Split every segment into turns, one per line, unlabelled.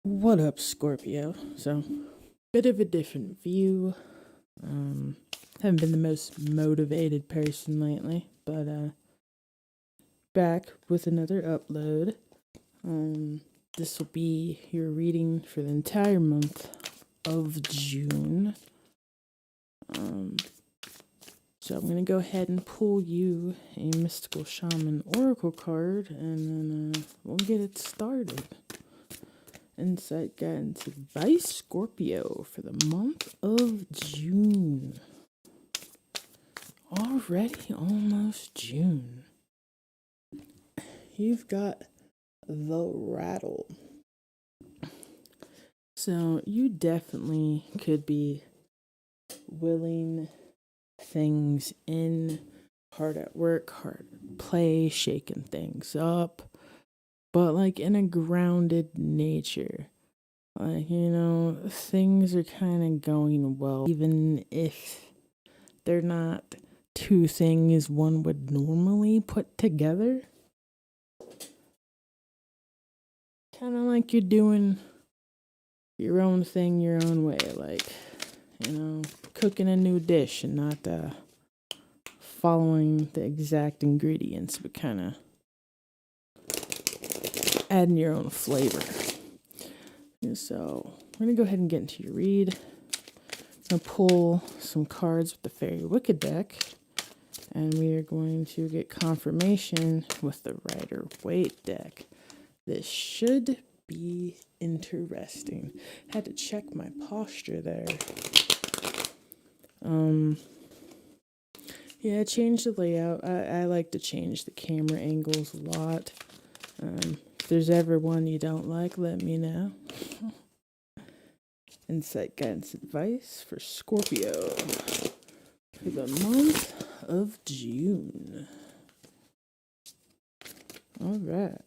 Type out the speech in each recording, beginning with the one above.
What up, Scorpio? So, bit of a different view. Haven't been the most motivated person lately, but back with another upload. This will be your reading for the entire month of June. So I'm gonna go ahead and pull you a Mystical Shaman Oracle card, and then we'll get it started. Insight guidance advice, Scorpio, for the month of June. Already almost June. You've got the rattle. So you definitely could be willing things in, hard at work, hard at play, shaking things up, but like in a grounded nature. Like, things are kind of going well, even if they're not two things one would normally put together. Kind of like you're doing your own thing your own way, like, cooking a new dish and not following the exact ingredients, but kind of adding your own flavor. And so we're going to go ahead and get into your read. I'm going to pull some cards with the Fairy Wicked deck, and we are going to get confirmation with the Rider Waite deck. This should be interesting. Had to check my posture there. Yeah, change the layout. I like to change the camera angles a lot. If there's ever one you don't like, let me know. Insight guidance advice for Scorpio for the month of June. All right.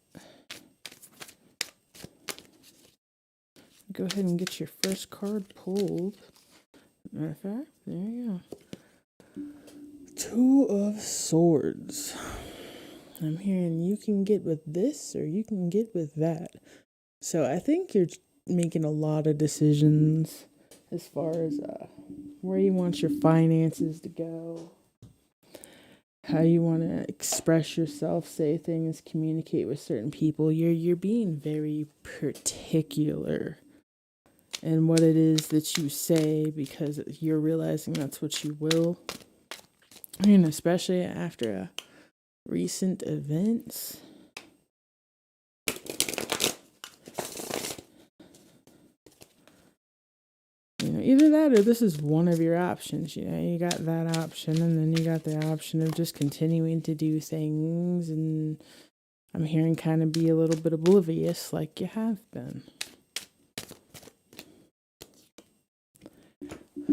Go ahead and get your first card pulled. Matter of fact, there you go. Two of Swords. I'm hearing you can get with this or you can get with that. So I think you're making a lot of decisions as far as where you want your finances to go, how you want to express yourself, say things, communicate with certain people. You're being very particular in what it is that you say because you're realizing that's what you will. And especially after recent events. Either that or this is one of your options. You got that option, and then you got the option of just continuing to do things, and I'm hearing kind of be a little bit oblivious like you have been.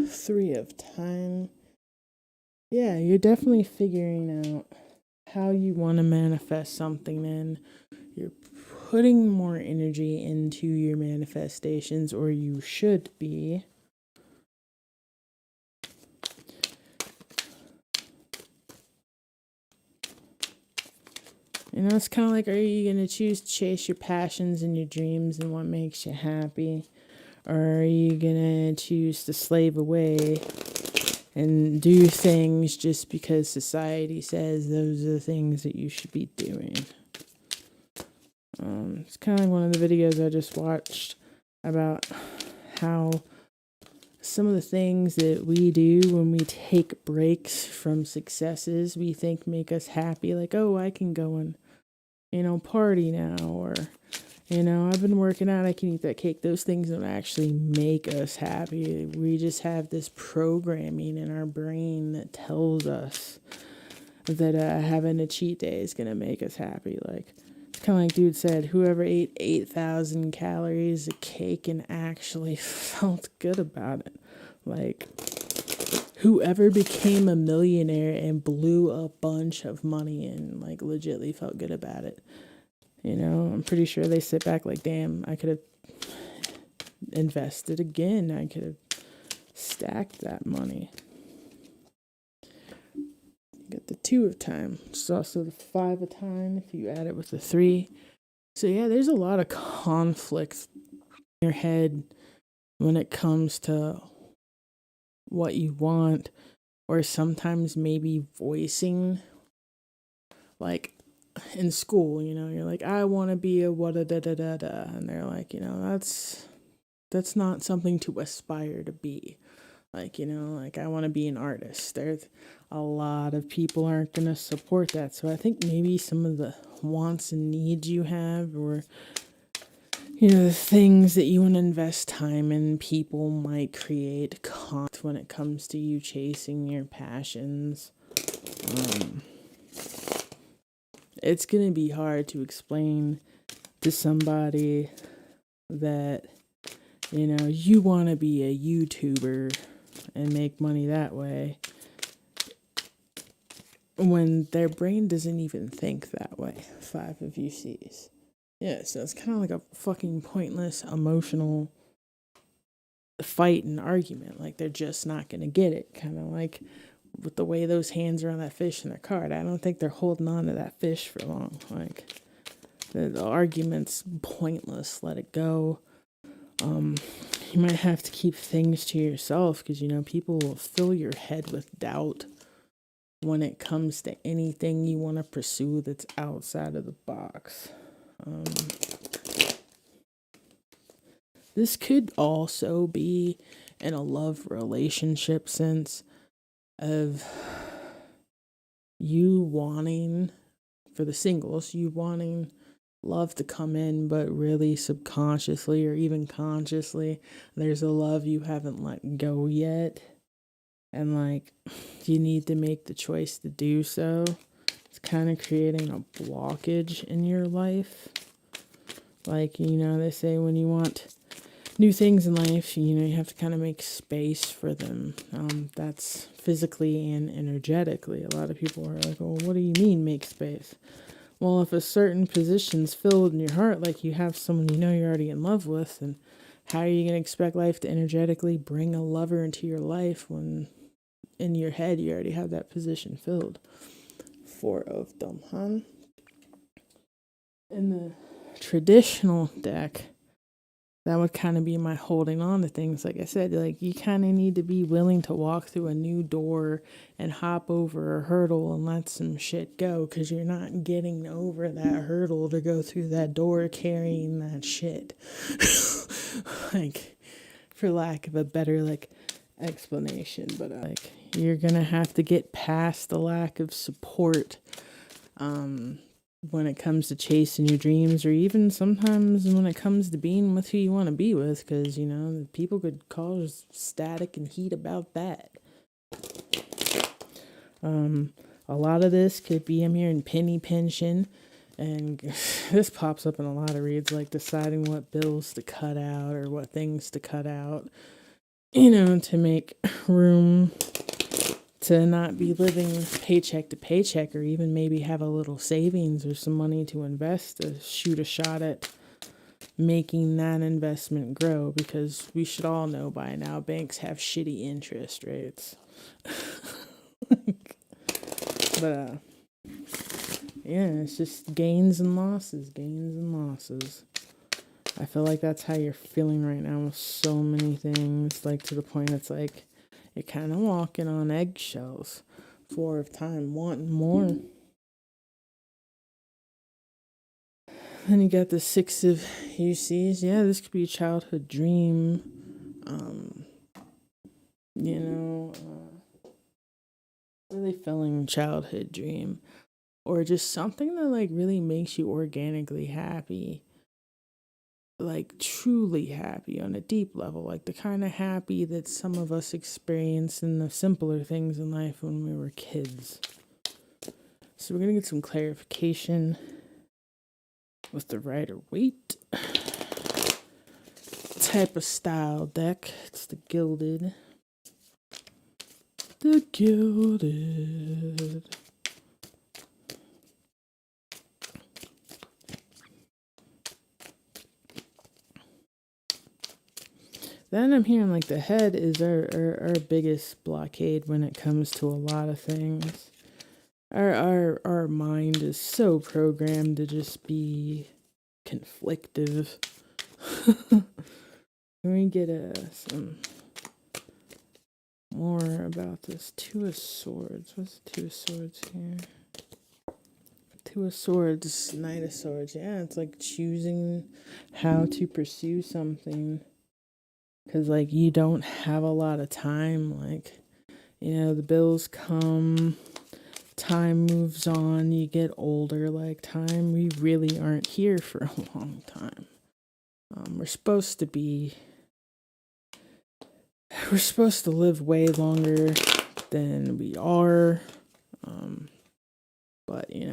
Three of Time. Yeah, you're definitely figuring out how you want to manifest something, and you're putting more energy into your manifestations, or you should be. It's kind of like, are you going to choose to chase your passions and your dreams and what makes you happy? Or are you going to choose to slave away and do things just because society says those are the things that you should be doing? It's kind of like one of the videos I just watched about how some of the things that we do when we take breaks from successes we think make us happy. Like, oh, I can go and party now, or, I've been working out, I can eat that cake. Those things don't actually make us happy. We just have this programming in our brain that tells us that having a cheat day is going to make us happy. Like, it's kind of like dude said, whoever ate 8,000 calories of cake and actually felt good about it. Like, whoever became a millionaire and blew a bunch of money and like legitly felt good about it. I'm pretty sure they sit back like, damn, I could have invested again. I could have stacked that money. You got the Two of Time. It's also the Five of Time if you add it with the three. So yeah, there's a lot of conflict your head when it comes to what you want, or sometimes maybe voicing, like in school, you're like, I want to be a what a da da da da, and they're like, that's not something to aspire to be. Like, like I want to be an artist. There's a lot of people aren't going to support that. So I think maybe some of the wants and needs you have, or, the things that you want to invest time in, people might create conflict when it comes to you chasing your passions. It's going to be hard to explain to somebody that, you want to be a YouTuber and make money that way, when their brain doesn't even think that way. 5 of you sees. Yeah, so it's kind of like a fucking pointless emotional fight and argument. Like, they're just not going to get it. Kind of like with the way those hands are on that fish in their card. I don't think they're holding on to that fish for long. Like, the argument's pointless. Let it go. You might have to keep things to yourself because, people will fill your head with doubt when it comes to anything you want to pursue that's outside of the box. This could also be in a love relationship sense of you wanting, for the singles, you wanting love to come in, but really subconsciously or even consciously, there's a love you haven't let go yet. And like, you need to make the choice to do so. It's kind of creating a blockage in your life. Like, they say when you want new things in life, you have to kind of make space for them. That's physically and energetically. A lot of people are like, well, what do you mean make space? Well, if a certain position's filled in your heart, like you have someone you're already in love with, then how are you going to expect life to energetically bring a lover into your life when in your head you already have that position filled? 4 of them, huh? In the traditional deck, that would kind of be my holding on to things. Like I said, like you kind of need to be willing to walk through a new door and hop over a hurdle and let some shit go, because you're not getting over that hurdle to go through that door carrying that shit. Like, for lack of a better explanation, but you're gonna have to get past the lack of support when it comes to chasing your dreams, or even sometimes when it comes to being with who you want to be with, because people could cause static and heat about that. A lot of this could be, I'm hearing penny pinching, and this pops up in a lot of reads, like deciding what bills to cut out or what things to cut out, to make room to not be living paycheck to paycheck, or even maybe have a little savings or some money to invest to shoot a shot at making that investment grow, because we should all know by now banks have shitty interest rates. But yeah, it's just gains and losses. I feel like that's how you're feeling right now with so many things, like to the point it's like you're kind of walking on eggshells. 4 of time, wanting more. Then you got the 6 of UCs. Yeah, this could be a childhood dream. Really filling childhood dream, or just something that really makes you organically happy, like truly happy on a deep level, like the kind of happy that some of us experience in the simpler things in life when we were kids. So we're gonna get some clarification with the Rider-Waite type of style deck. It's the Gilded. The Gilded. Then I'm hearing the head is our biggest blockade when it comes to a lot of things. Our mind is so programmed to just be conflictive. Can we get some more about this Two of Swords? What's the Two of Swords here? Two of Swords, Knight of Swords. Yeah, it's like choosing how to pursue something. Because, like, you don't have a lot of time. Like, the bills come, time moves on, you get older. Like, we really aren't here for a long time. We're supposed to live way longer than we are. But, we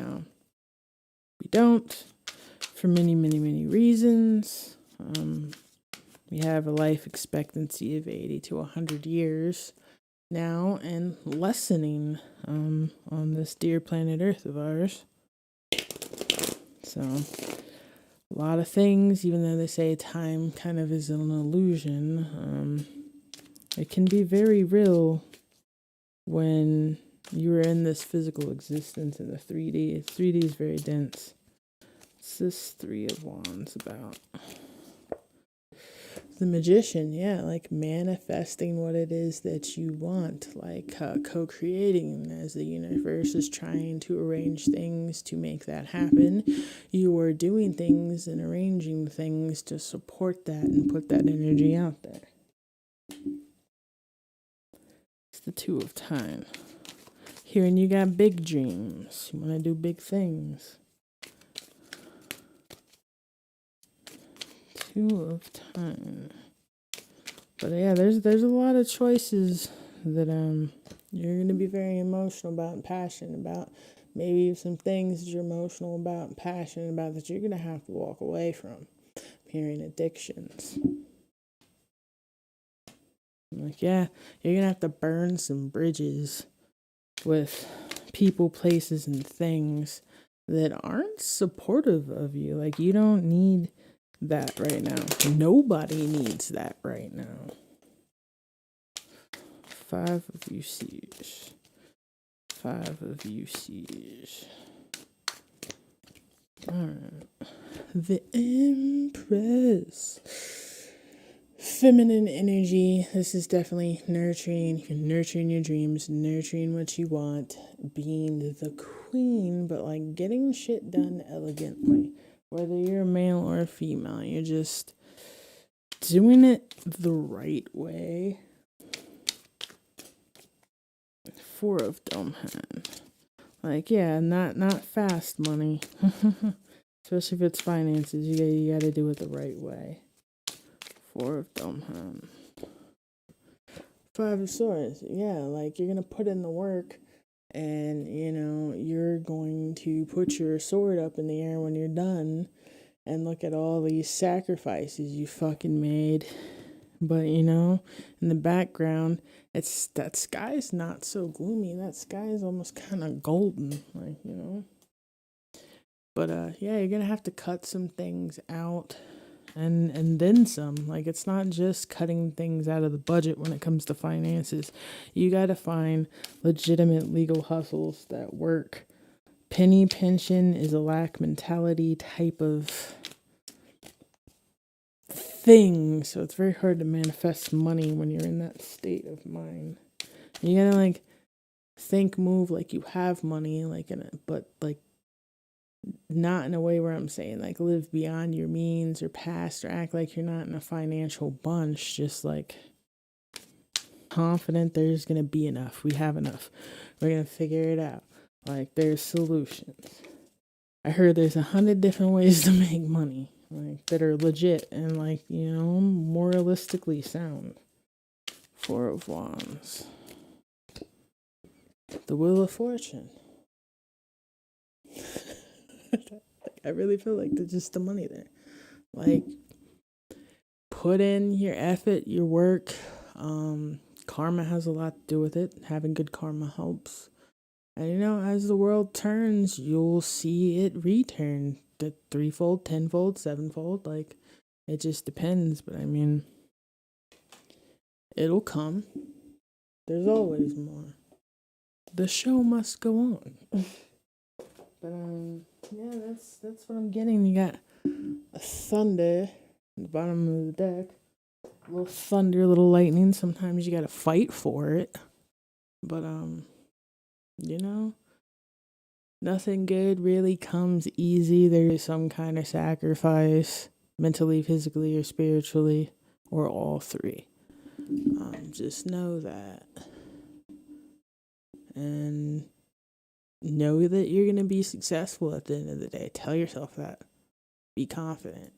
don't for many, many, many reasons. We have a life expectancy of 80 to 100 years now and lessening on this dear planet Earth of ours. So, a lot of things, even though they say time kind of is an illusion, it can be very real when you are in this physical existence in the 3D. 3D is very dense. What's this Three of Wands about? The Magician, yeah, like manifesting what it is that you want, like co-creating as the universe is trying to arrange things to make that happen. You are doing things and arranging things to support that and put that energy out there. It's the Two of Time. Hearing you got big dreams. You want to do big things. Two of Time. But yeah, there's a lot of choices that you're gonna be very emotional about and passionate about. Maybe some things that you're emotional about and passionate about that you're gonna have to walk away from. I'm hearing addictions. Like, yeah, you're gonna have to burn some bridges with people, places, and things that aren't supportive of you. Like, you don't need that right now. Nobody needs that right now. Five of U's. Five of U's. Alright. The Empress. Feminine energy. This is definitely nurturing. You're nurturing your dreams, nurturing what you want, being the queen, but like getting shit done elegantly. Whether you're a male or a female, you're just doing it the right way. Four of Domhan. Like, yeah, not fast money. Especially if it's finances, you gotta do it the right way. Four of Domhan. Five of Swords. Yeah, like you're gonna put in the work and you're going to put your sword up in the air when you're done and look at all these sacrifices you fucking made. But in the background, that sky's not so gloomy. That sky is almost kind of golden, But yeah, you're gonna have to cut some things out, and then some. Like, it's not just cutting things out of the budget when it comes to finances. You gotta find legitimate legal hustles that work. Penny pension is a lack mentality type of thing, so it's very hard to manifest money when you're in that state of mind. You gotta like move like you have money, but not in a way where I'm saying like live beyond your means or past or act like you're not in a financial bunch. Just like confident there's gonna be enough. We have enough. We're gonna figure it out. Like, there's solutions. I heard there's 100 different ways to make money, like, that are legit and moralistically sound. Four of Wands. The Wheel of Fortune. I really feel like there's just the money there. Like, put in your effort, your work. Karma has a lot to do with it. Having good karma helps. And as the world turns, you'll see it return the threefold, tenfold, sevenfold. Like, it just depends. But I mean, it'll come. There's always more. The show must go on. But yeah, that's what I'm getting. You got a Thunder at the bottom of the deck. little thunder, little lightning. Sometimes you gotta fight for it. But you know, nothing good really comes easy. There's some kind of sacrifice, mentally, physically, or spiritually, or all three. Just know that. And know that you're going to be successful at the end of the day. Tell yourself that. Be confident.